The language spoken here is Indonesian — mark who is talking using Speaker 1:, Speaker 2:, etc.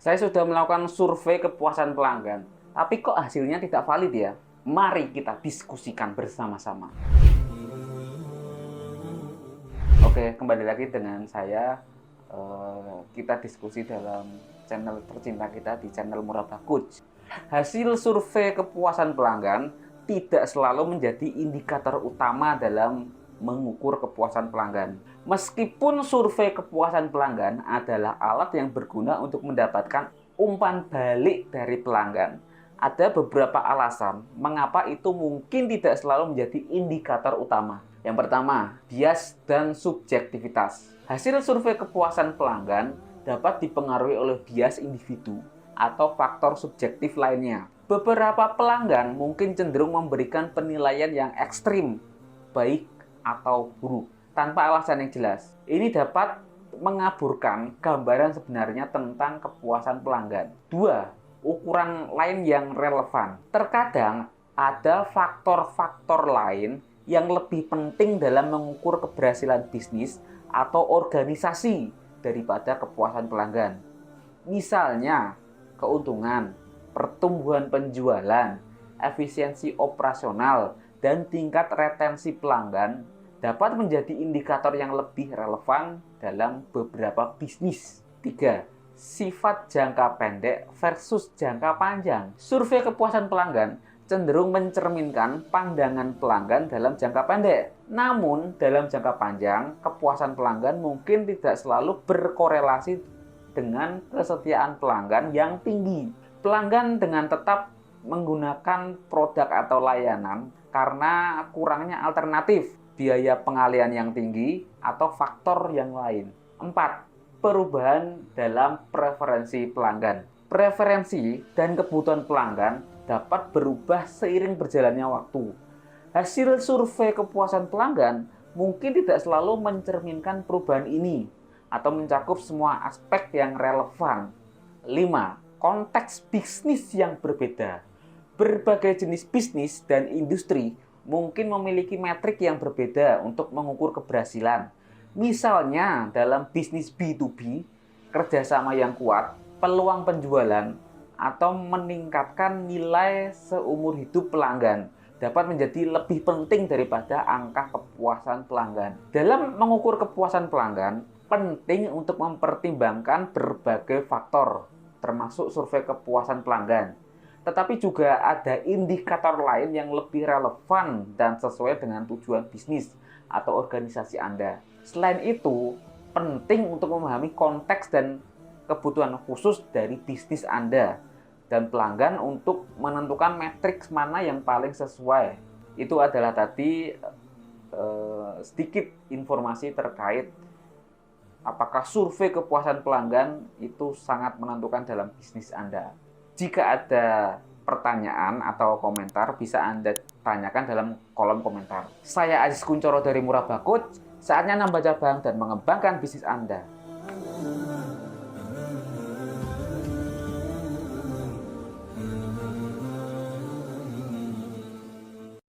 Speaker 1: Saya sudah melakukan survei kepuasan pelanggan, tapi kok hasilnya tidak valid ya? Mari kita diskusikan bersama-sama. Oke, kembali lagi dengan saya. Kita diskusi dalam channel tercinta kita di channel Murabah Coach. Hasil survei kepuasan pelanggan tidak selalu menjadi indikator utama dalam mengukur kepuasan pelanggan. Meskipun survei kepuasan pelanggan adalah alat yang berguna untuk mendapatkan umpan balik dari pelanggan, ada beberapa alasan mengapa itu mungkin tidak selalu menjadi indikator utama. Yang pertama, bias dan subjektivitas. Hasil survei kepuasan pelanggan dapat dipengaruhi oleh bias individu atau faktor subjektif lainnya. Beberapa pelanggan mungkin cenderung memberikan penilaian yang ekstrim, baik atau buruk, tanpa alasan yang jelas. Ini dapat mengaburkan gambaran sebenarnya tentang kepuasan pelanggan. 2. Ukuran lain yang relevan. Terkadang ada faktor-faktor lain yang lebih penting dalam mengukur keberhasilan bisnis atau organisasi daripada kepuasan pelanggan. Misalnya, keuntungan, pertumbuhan penjualan, efisiensi operasional, dan tingkat retensi pelanggan dapat menjadi indikator yang lebih relevan dalam beberapa bisnis. 3. Sifat jangka pendek versus jangka panjang. Survei kepuasan pelanggan cenderung mencerminkan pandangan pelanggan dalam jangka pendek. Namun, dalam jangka panjang, kepuasan pelanggan mungkin tidak selalu berkorelasi dengan kesetiaan pelanggan yang tinggi. Pelanggan dengan tetap menggunakan produk atau layanan karena kurangnya alternatif, biaya pengalian yang tinggi, atau faktor yang lain. 4. Perubahan dalam preferensi pelanggan. Preferensi dan kebutuhan pelanggan dapat berubah seiring berjalannya waktu. Hasil survei kepuasan pelanggan mungkin tidak selalu mencerminkan perubahan ini atau mencakup semua aspek yang relevan. 5. Konteks bisnis yang berbeda. Berbagai jenis bisnis dan industri mungkin memiliki metrik yang berbeda untuk mengukur keberhasilan. Misalnya, dalam bisnis B2B, kerjasama yang kuat, peluang penjualan, atau meningkatkan nilai seumur hidup pelanggan dapat menjadi lebih penting daripada angka kepuasan pelanggan. Dalam mengukur kepuasan pelanggan, penting untuk mempertimbangkan berbagai faktor, termasuk survei kepuasan pelanggan. Tetapi juga ada indikator lain yang lebih relevan dan sesuai dengan tujuan bisnis atau organisasi Anda. Selain itu, penting untuk memahami konteks dan kebutuhan khusus dari bisnis Anda dan pelanggan untuk menentukan matriks mana yang paling sesuai. Itu adalah tadi sedikit informasi terkait apakah survei kepuasan pelanggan itu sangat menentukan dalam bisnis Anda. Jika ada pertanyaan atau komentar, bisa Anda tanyakan dalam kolom komentar. Saya Aziz Kuncoro dari Murabah Coach. Saatnya nambah cabang dan mengembangkan bisnis Anda.